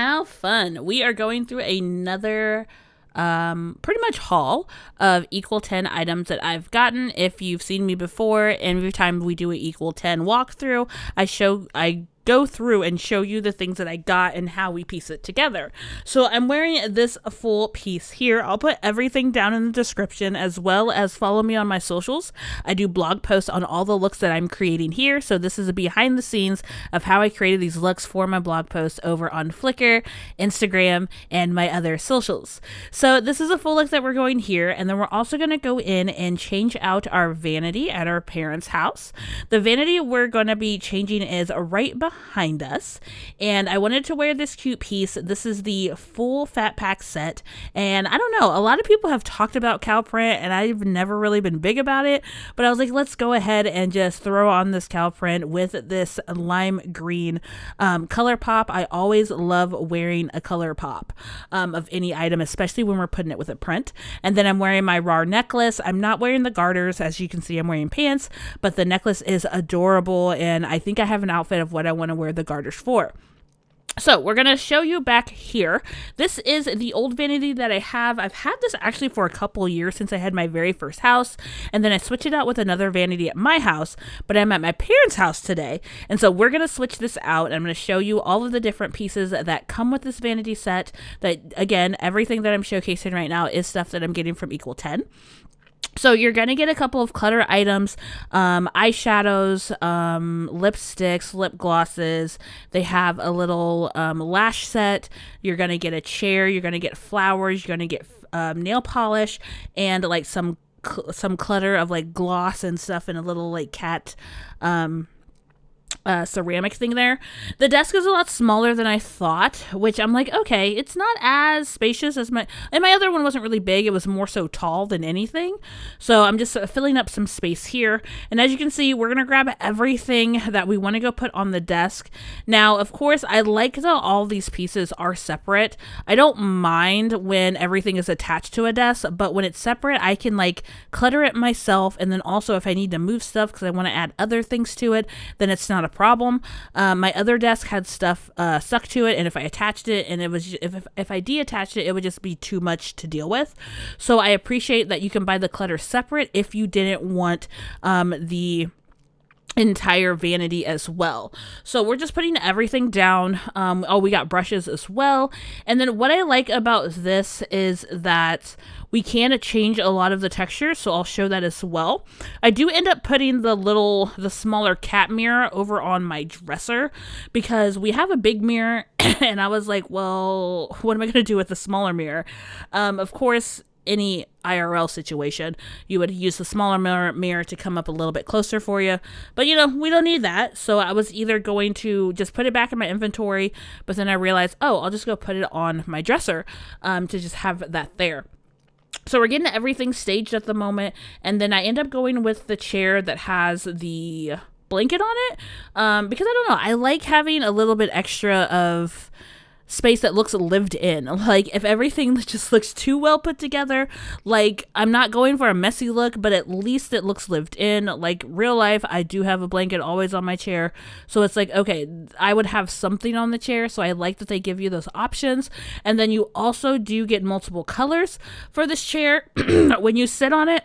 how fun. We are going through another pretty much haul of Equal 10 items that I've gotten. If you've seen me before, every time we do an Equal 10 walkthrough, I go through and show you the things that I got and how we piece it together. So I'm wearing this full piece here. I'll put everything down in the description, as well as follow me on my socials. I do blog posts on all the looks that I'm creating here. So this is a behind the scenes of how I created these looks for my blog posts over on Flickr, Instagram, and my other socials. So this is a full look that we're going here. And then we're also going to go in and change out our vanity at our parents' house. The vanity we're going to be changing is right behind us, and I wanted to wear this cute piece. This is the full fat pack set, and I don't know, a lot of people have talked about cow print and I've never really been big about it, but I was like, let's go ahead and just throw on this cow print with this lime green color pop. I always love wearing a color pop of any item, especially when we're putting it with a print. And then I'm wearing my raw necklace. I'm not wearing the garters. As you can see, I'm wearing pants, but the necklace is adorable, and I think I have an outfit of what I want to wear the garters for. So we're going to show you back here. This is the old vanity that I have. I've had this actually for a couple years, since I had my very first house, and then I switched it out with another vanity at my house, but I'm at my parents' house today. And so we're going to switch this out. I'm going to show you all of the different pieces that come with this vanity set. That, again, everything that I'm showcasing right now is stuff that I'm getting from Equal 10. So you're going to get a couple of clutter items, eyeshadows, lipsticks, lip glosses. They have a little lash set. You're going to get a chair. You're going to get flowers. You're going to get nail polish, and like some clutter of like gloss and stuff, and a little like cat ceramic thing there. The desk is a lot smaller than I thought, which I'm like, okay, it's not as spacious as my other one wasn't really big. It was more so tall than anything. So I'm just filling up some space here. And as you can see, we're going to grab everything that we want to go put on the desk. Now, of course, I like that all these pieces are separate. I don't mind when everything is attached to a desk, but when it's separate, I can like clutter it myself. And then also if I need to move stuff because I want to add other things to it, then it's not a problem. My other desk had stuff stuck to it, and if I attached it, and it was if I detached it, it would just be too much to deal with. So I appreciate that you can buy the clutter separate if you didn't want the entire vanity as well. So we're just putting everything down. We got brushes as well. And then what I like about this is that we can change a lot of the textures, so I'll show that as well. I do end up putting the smaller cat mirror over on my dresser because we have a big mirror, and I was like, well, what am I going to do with the smaller mirror? Of course, any IRL situation, you would use the smaller mirror to come up a little bit closer for you. But, you know, we don't need that. So I was either going to just put it back in my inventory, but then I realized, I'll just go put it on my dresser to just have that there. So we're getting everything staged at the moment. And then I end up going with the chair that has the blanket on it because I don't know. I like having a little bit extra of space that looks lived in. Like if everything just looks too well put together, like I'm not going for a messy look, but at least it looks lived in. Like real life, I do have a blanket always on my chair, so it's like, okay, I would have something on the chair. So I like that they give you those options. And then you also do get multiple colors for this chair when you sit on it.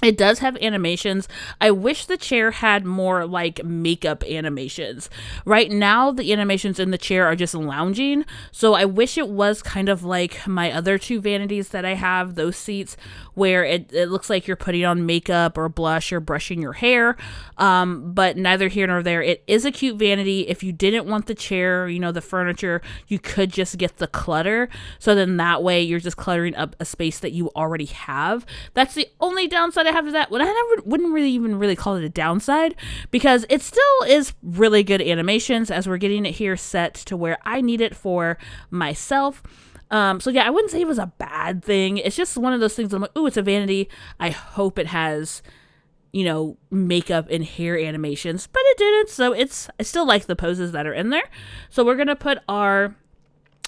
It does have animations. I wish the chair had more like makeup animations. Right now, the animations in the chair are just lounging. So I wish it was kind of like my other two vanities that I have, those seats, where it looks like you're putting on makeup or blush or brushing your hair. But neither here nor there. It is a cute vanity. If you didn't want the chair, the furniture, you could just get the clutter. So then that way you're just cluttering up a space that you already have. That's the only downside I have to that. Well, I wouldn't really call it a downside because it still is really good animations as we're getting it here set to where I need it for myself. So yeah, I wouldn't say it was a bad thing. It's just one of those things I'm like, ooh, it's a vanity. I hope it has, makeup and hair animations, but it didn't. So I still like the poses that are in there. So we're going to put our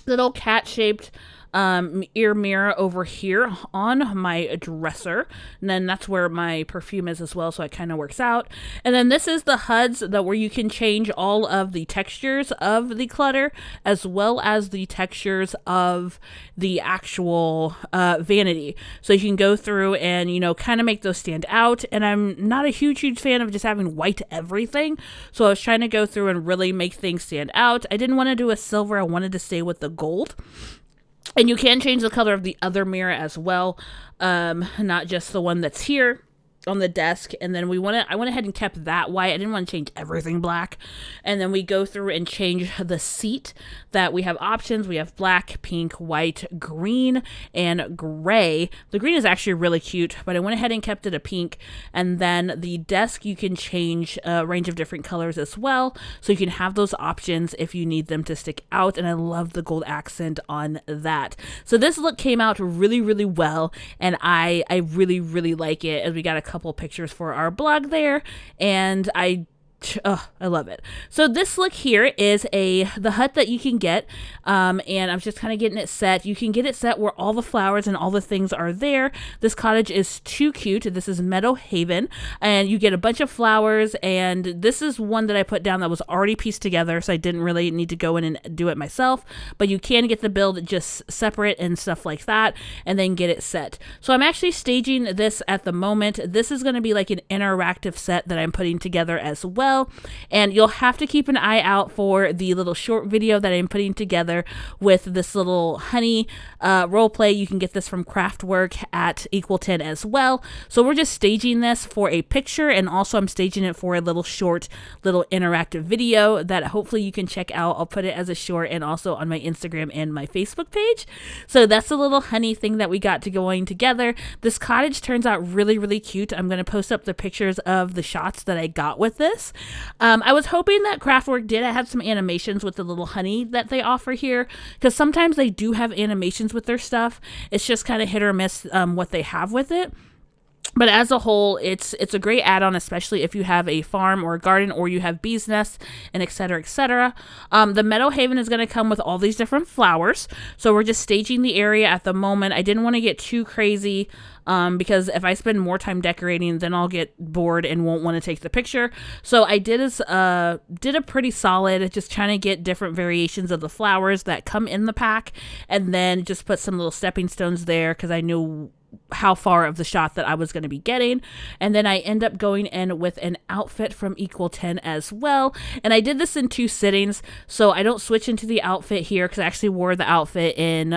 little cat-shaped ear mirror over here on my dresser. And then that's where my perfume is as well, so it kind of works out. And then this is the HUDs where you can change all of the textures of the clutter, as well as the textures of the actual vanity. So you can go through and, you know, kind of make those stand out. And I'm not a huge fan of just having white everything. So I was trying to go through and really make things stand out. I didn't want to do a silver. I wanted to stay with the gold. And you can change the color of the other mirror as well, not just the one that's here on the desk. And then I went ahead and kept that white. I didn't want to change everything black. And then we go through and change the seat that we have options. We have black, pink, white, green, and gray. The green is actually really cute, but I went ahead and kept it a pink. And then the desk, you can change a range of different colors as well. So you can have those options if you need them to stick out. And I love the gold accent on that. So this look came out really, really well. And I really, really like it. As we got a couple pictures for our blog there, and I love it. So this look here is the hut that you can get, and I'm just kind of getting it set. You can get it set where all the flowers and all the things are there. This cottage is too cute. This is Meadow Haven, and you get a bunch of flowers, and this is one that I put down that was already pieced together, so I didn't really need to go in and do it myself, but you can get the build just separate and stuff like that, and then get it set. So I'm actually staging this at the moment. This is going to be like an interactive set that I'm putting together as well. And you'll have to keep an eye out for the little short video that I'm putting together with this little honey role play. You can get this from Craftwork at Equal10 as well. So we're just staging this for a picture, and also I'm staging it for a little short, little interactive video that hopefully you can check out. I'll put it as a short and also on my Instagram and my Facebook page. So that's a little honey thing that we got to going together. This cottage turns out really, really cute. I'm going to post up the pictures of the shots that I got with this. I was hoping that Craftwork did have some animations with the little honey that they offer here, because sometimes they do have animations with their stuff. It's just kind of hit or miss what they have with it. But as a whole, it's a great add-on, especially if you have a farm or a garden, or you have bees nests, and et cetera, et cetera. The Meadow Haven is going to come with all these different flowers. So we're just staging the area at the moment. I didn't want to get too crazy, because if I spend more time decorating, then I'll get bored and won't want to take the picture. So I did a pretty solid, just trying to get different variations of the flowers that come in the pack, and then just put some little stepping stones there, because I knew how far of the shot that I was going to be getting. And then I end up going in with an outfit from Equal10 as well. And I did this in 2 sittings, so I don't switch into the outfit here, because I actually wore the outfit in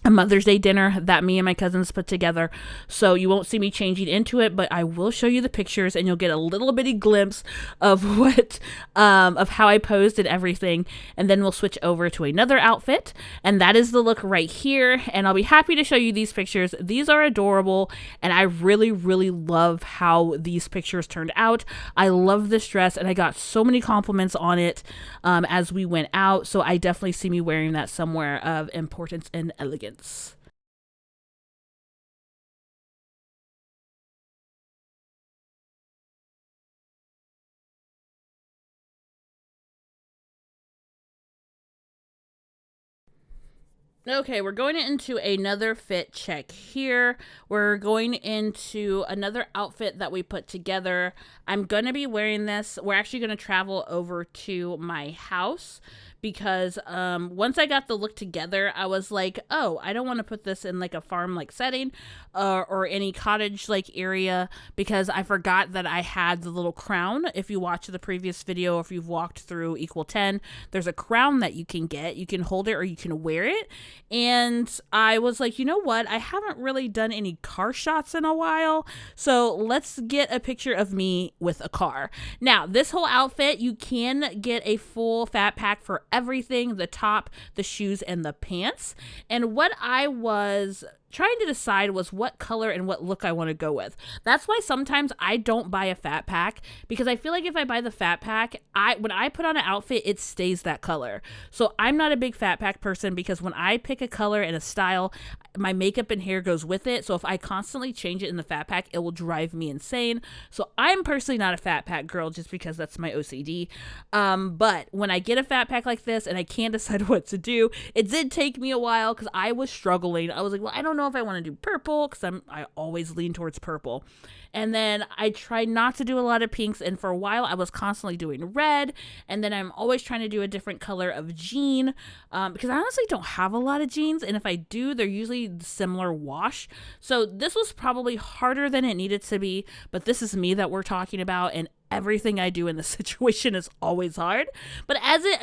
a Mother's Day dinner that me and my cousins put together. So you won't see me changing into it, but I will show you the pictures, and you'll get a little bitty glimpse of what, of how I posed and everything. And then we'll switch over to another outfit, and that is the look right here. And I'll be happy to show you these pictures. These are adorable, and I really, really love how these pictures turned out. I love this dress, and I got so many compliments on it as we went out. So I definitely see me wearing that somewhere of importance and elegance. Okay, we're going into another fit check here. We're going into another outfit that we put together. I'm going to be wearing this. We're actually going to travel over to my house, because once I got the look together, I was like, oh, I don't want to put this in like a farm-like setting or any cottage-like area, because I forgot that I had the little crown. If you watch the previous video, or if you've walked through Equal10, there's a crown that you can get. You can hold it or you can wear it. And I was like, you know what? I haven't really done any car shots in a while, so let's get a picture of me with a car. Now, this whole outfit, you can get a full fat pack for everything: the top, the shoes, and the pants. And what I was trying to decide was what color and what look I want to go with. That's why sometimes I don't buy a fat pack, because I feel like if I buy the fat pack, when I put on an outfit, it stays that color. So I'm not a big fat pack person, because when I pick a color and a style, my makeup and hair goes with it. So if I constantly change it in the fat pack, it will drive me insane. So I'm personally not a fat pack girl, just because that's my OCD. But when I get a fat pack like this and I can't decide what to do, it did take me a while, because I was struggling. I was like, well, I don't know if I want to do purple, because I always lean towards purple. And then I tried not to do a lot of pinks, and for a while I was constantly doing red, and then I'm always trying to do a different color of jean, because I honestly don't have a lot of jeans, and if I do, they're usually similar wash. So this was probably harder than it needed to be, but this is me that we're talking about, and everything I do in this situation is always hard. But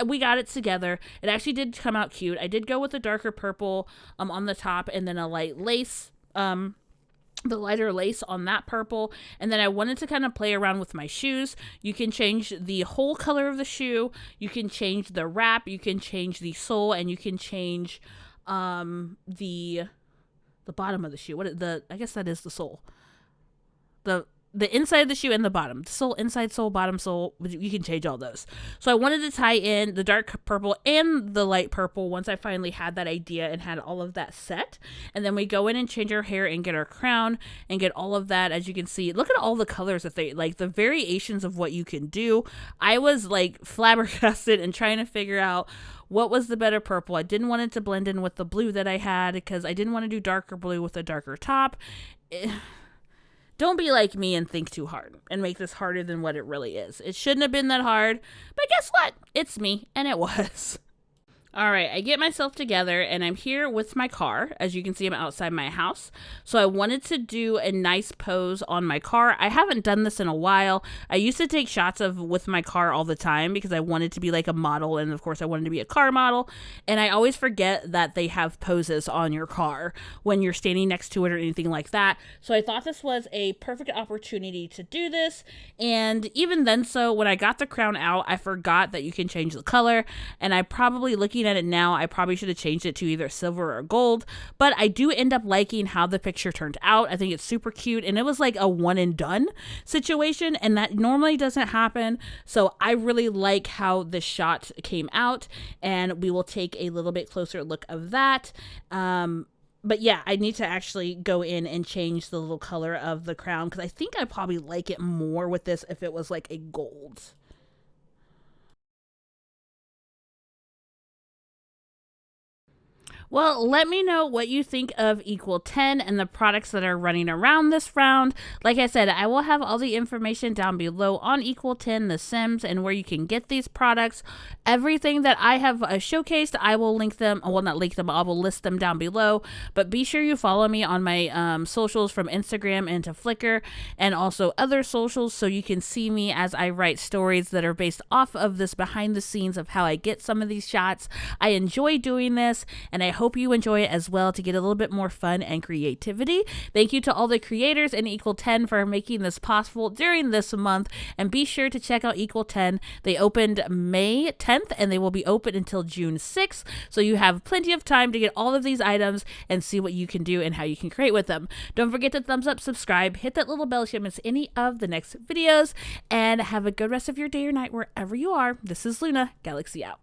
we got it together, it actually did come out cute. I did go with a darker purple on the top, and then a light lace, the lighter lace on that purple. And then I wanted to kind of play around with my shoes. You can change the whole color of the shoe, you can change the wrap, you can change the sole, and you can change the bottom of the shoe. I guess that is the sole. The inside of the shoe and the bottom. The sole, inside sole, bottom sole, you can change all those. So I wanted to tie in the dark purple and the light purple once I finally had that idea and had all of that set. And then we go in and change our hair and get our crown and get all of that. As you can see, look at all the colors that they, like the variations of what you can do. I was like flabbergasted and trying to figure out what was the better purple. I didn't want it to blend in with the blue that I had, because I didn't want to do darker blue with a darker top. Don't be like me and think too hard and make this harder than what it really is. It shouldn't have been that hard, but guess what? It's me, and it was. All right, I get myself together, and I'm here with my car. As you can see, I'm outside my house. So I wanted to do a nice pose on my car. I haven't done this in a while. I used to take shots with my car all the time, because I wanted to be like a model, and of course I wanted to be a car model. And I always forget that they have poses on your car when you're standing next to it or anything like that. So I thought this was a perfect opportunity to do this. And even then, so when I got the crown out, I forgot that you can change the color, and I probably, looking at it now, I probably should have changed it to either silver or gold, but I do end up liking how the picture turned out. I think it's super cute, and it was like a one and done situation, and that normally doesn't happen. So I really like how the shot came out, and we will take a little bit closer look of that. But yeah, I need to actually go in and change the little color of the crown, because I think I probably like it more with this if it was like a gold. Well, let me know what you think of Equal10 and the products that are running around this round. Like I said, I will have all the information down below on Equal10, The Sims, and where you can get these products. Everything that I have showcased, I will link them. Well, not link them, I will list them down below. But be sure you follow me on my socials, from Instagram and to Flickr, and also other socials, so you can see me as I write stories that are based off of this behind the scenes of how I get some of these shots. I enjoy doing this, and I hope you enjoy it as well, to get a little bit more fun and creativity. Thank you to all the creators in Equal10 for making this possible during this month, and be sure to check out Equal10. They opened May 10th, and they will be open until June 6th, so you have plenty of time to get all of these items and see what you can do and how you can create with them. Don't forget to thumbs up, subscribe, hit that little bell so you don't miss any of the next videos, and have a good rest of your day or night wherever you are. This is Luna, Galaxy out.